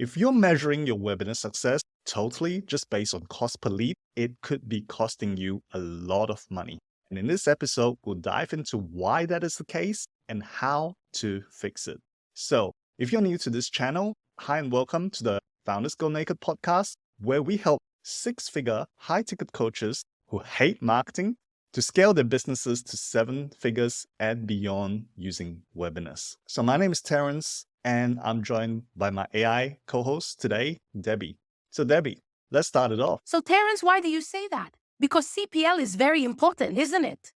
If you're measuring your webinar success totally just based on cost per lead, it could be costing you a lot of money. And in this episode, we'll dive into why that is the case and how to fix it. So, if you're new to this channel, hi and welcome to the Founders Go Naked podcast, where we help six-figure high-ticket coaches who hate marketing to scale their businesses to seven figures and beyond using webinars. So my name is Terence, and I'm joined by my AI co-host today, Debbie. So Debbie, let's start it off. So Terence, why do you say that? Because CPL is very important, isn't it?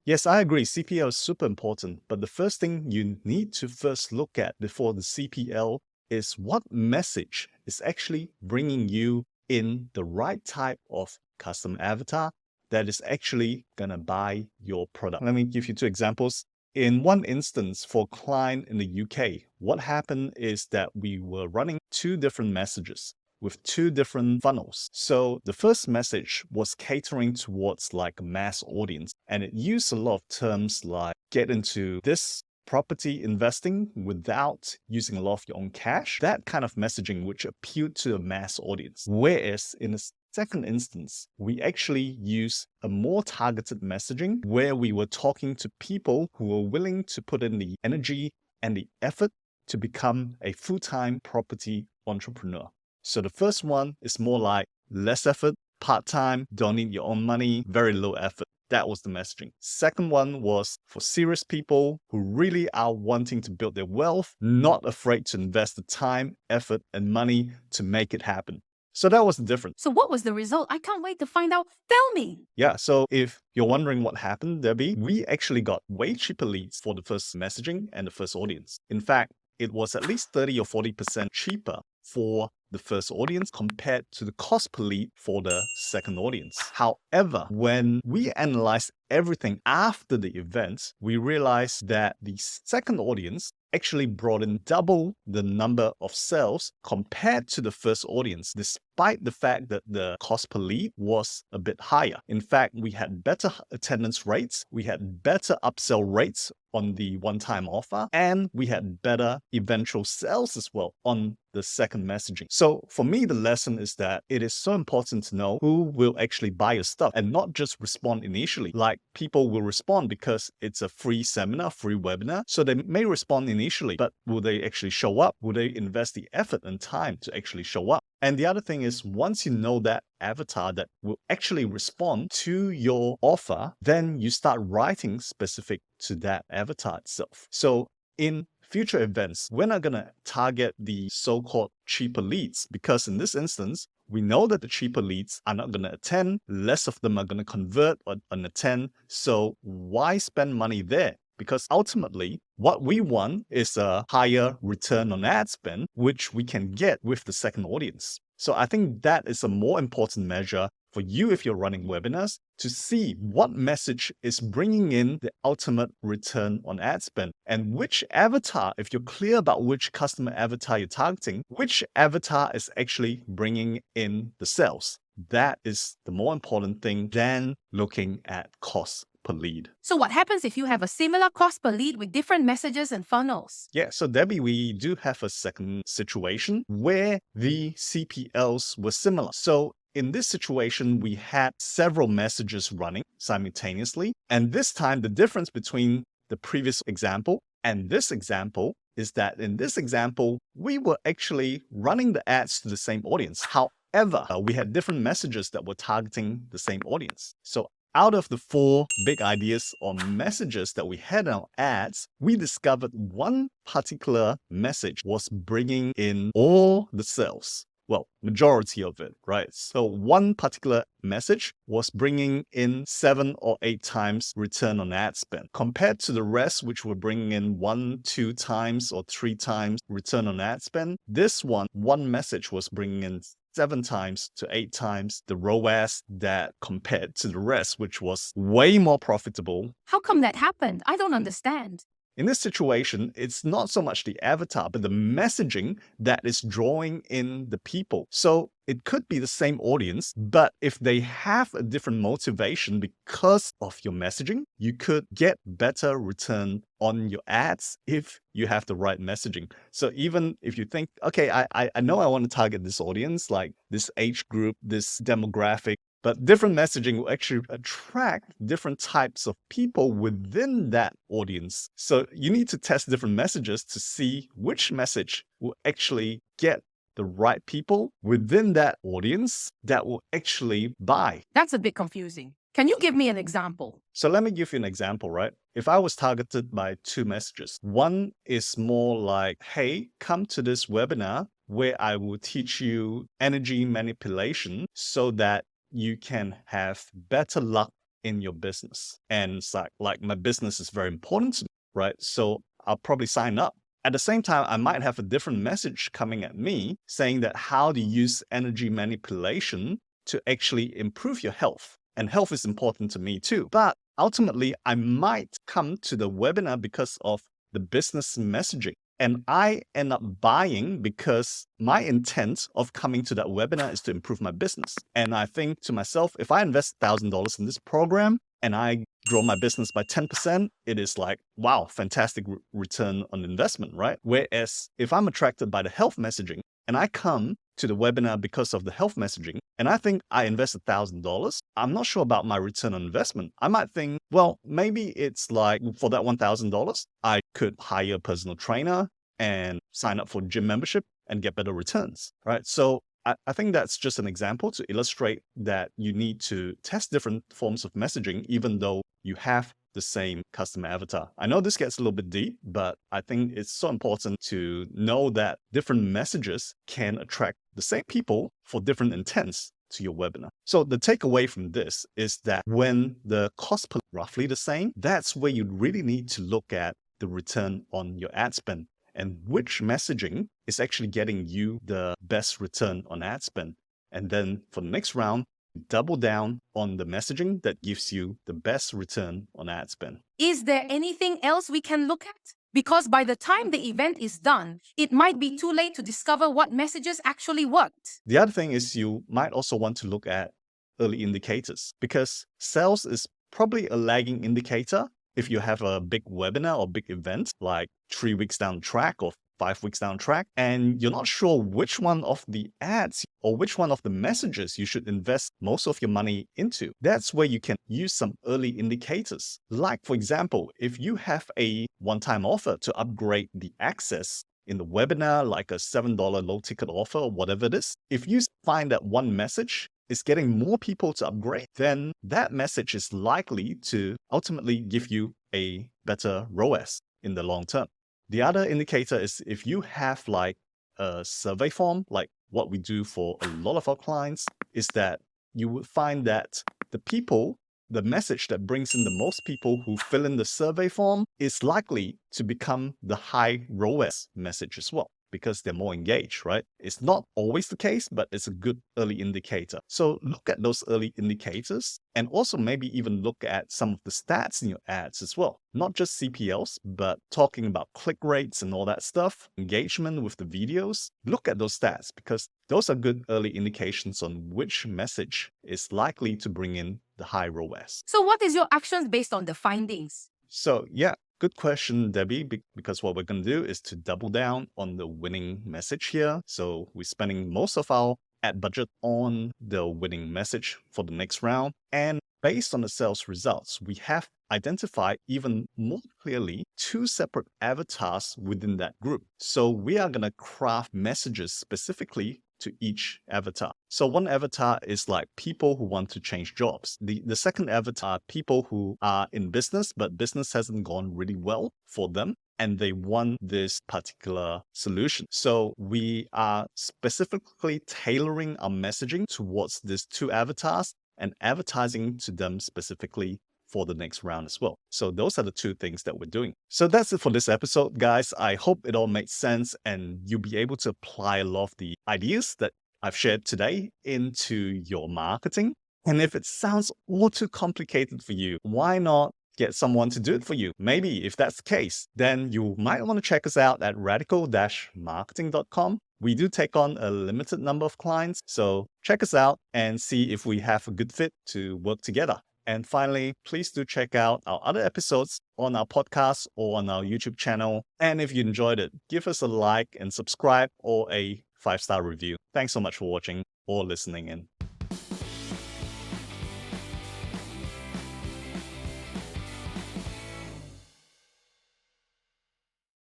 Yes, I agree. CPL is super important, but the first thing you need to first look at before the CPL is what message is actually bringing you in the right type of custom avatar that is actually going to buy your product. Let me give you two examples. In one instance, for a client in the UK, what happened is that we were running two different messages with two different funnels. So the first message was catering towards like a mass audience, and it used a lot of terms like get into this property investing without using a lot of your own cash, that kind of messaging which appealed to a mass audience. Whereas in a second instance, we actually use a more targeted messaging where we were talking to people who were willing to put in the energy and the effort to become a full-time property entrepreneur. So the first one is more like less effort, part-time, don't need your own money, very low effort. That was the messaging. Second one was for serious people who really are wanting to build their wealth, not afraid to invest the time, effort, and money to make it happen. So that was the difference. So what was the result? I can't wait to find out. Tell me. Yeah, so if you're wondering what happened, Debbie, we actually got way cheaper leads for the first messaging and the first audience. In fact, it was at least 30 or 40% cheaper for the first audience compared to the cost per lead for the second audience. However, when we analyzed everything after the event, we realized that the second audience actually brought in double the number of sales compared to the first audience, despite the fact that the cost per lead was a bit higher. In fact, we had better attendance rates, we had better upsell rates on the one-time offer, and we had better eventual sales as well on the second messaging. So for me, the lesson is that it is so important to know who will actually buy your stuff and not just respond initially. Like people will respond because it's a free seminar, free webinar. So they may respond initially, but will they actually show up? Will they invest the effort and time to actually show up? And the other thing is, once you know that avatar that will actually respond to your offer, then you start writing specific to that avatar itself. So in future events, we're not going to target the so-called cheaper leads because in this instance, we know that the cheaper leads are not going to attend, less of them are going to convert or attend. So why spend money there? Because ultimately, what we want is a higher return on ad spend, which we can get with the second audience. So I think that is a more important measure for you if you're running webinars to see what message is bringing in the ultimate return on ad spend and which avatar, if you're clear about which customer avatar you're targeting, which avatar is actually bringing in the sales. That is the more important thing than looking at cost per lead. So what happens if you have a similar cost per lead with different messages and funnels? Yeah, so Debbie, we do have a second situation where the CPLs were similar. So in this situation, we had several messages running simultaneously. And this time, the difference between the previous example and this example is that in this example, we were actually running the ads to the same audience. However, we had different messages that were targeting the same audience. So out of the four big ideas or messages that we had in our ads, we discovered one particular message was bringing in all the sales. Well, majority of it, right? So one particular message was bringing in 7 or 8 times return on ad spend compared to the rest, which were bringing in 1, 2 times or 3 times return on ad spend. This one message was bringing in 7 times to 8 times the ROAS that compared to the rest, which was way more profitable. How come that happened? I don't understand. In this situation, it's not so much the avatar, but the messaging that is drawing in the people. So it could be the same audience, but if they have a different motivation because of your messaging, you could get better return on your ads if you have the right messaging. So even if you think, okay, I know I want to target this audience, like this age group, this demographic, but different messaging will actually attract different types of people within that audience. So you need to test different messages to see which message will actually get the right people within that audience that will actually buy. That's a bit confusing. Can you give me an example? So let me give you an example, right? If I was targeted by two messages, one is more like, hey, come to this webinar where I will teach you energy manipulation so that you can have better luck in your business. And it's like my business is very important to me, right? So I'll probably sign up. At the same time, I might have a different message coming at me saying that how to use energy manipulation to actually improve your health. And health is important to me too. But ultimately, I might come to the webinar because of the business messaging. And I end up buying because my intent of coming to that webinar is to improve my business. And I think to myself, if I invest $1,000 in this program and I grow my business by 10%, it is like, wow, fantastic return on investment, right? Whereas if I'm attracted by the health messaging and I come to the webinar because of the health messaging, and I think I invest $1,000, I'm not sure about my return on investment. I might think, well, maybe it's like for that $1,000, I could hire a personal trainer and sign up for gym membership and get better returns, right? So I think that's just an example to illustrate that you need to test different forms of messaging, even though you have the same customer avatar. I know this gets a little bit deep, but I think it's so important to know that different messages can attract the same people for different intents to your webinar. So the takeaway from this is that when the cost per roughly the same, that's where you really need to look at the return on your ad spend and which messaging is actually getting you the best return on ad spend. And then for the next round, double down on the messaging that gives you the best return on ad spend. Is there anything else we can look at? Because by the time the event is done, it might be too late to discover what messages actually worked. The other thing is you might also want to look at early indicators because sales is probably a lagging indicator. If you have a big webinar or big event like 3 weeks down the track or 5 weeks down the track, and you're not sure which one of the ads or which one of the messages you should invest most of your money into, that's where you can use some early indicators. Like, for example, if you have a one-time offer to upgrade the access in the webinar, like a $7 low ticket offer or whatever it is, if you find that one message is getting more people to upgrade, then that message is likely to ultimately give you a better ROAS in the long term. The other indicator is if you have like a survey form, like what we do for a lot of our clients, is that you would find that the message that brings in the most people who fill in the survey form is likely to become the high ROAS message as well, because they're more engaged, right? It's not always the case, but it's a good early indicator. So look at those early indicators and also maybe even look at some of the stats in your ads as well. Not just CPLs, but talking about click rates and all that stuff, engagement with the videos. Look at those stats because those are good early indications on which message is likely to bring in the high ROAS. So what is your actions based on the findings? So yeah, good question, Debbie, because what we're going to do is to double down on the winning message here. So we're spending most of our ad budget on the winning message for the next round. And based on the sales results, we have identified even more clearly 2 separate avatars within that group. So we are going to craft messages specifically to each avatar. So one avatar is like people who want to change jobs. The second avatar, people who are in business, but business hasn't gone really well for them and they want this particular solution. So we are specifically tailoring our messaging towards these 2 avatars and advertising to them specifically for the next round as well. So those are the 2 things that we're doing. So that's it for this episode, guys. I hope it all makes sense and you'll be able to apply a lot of the ideas that I've shared today into your marketing. And if it sounds all too complicated for you, why not get someone to do it for you. Maybe if that's the case, then you might want to check us out at radical-marketing.com. We do take on a limited number of clients, so check us out and see if we have a good fit to work together. And finally, please do check out our other episodes on our podcast or on our YouTube channel. And if you enjoyed it, give us a like and subscribe or a 5-star review. Thanks so much for watching or listening in.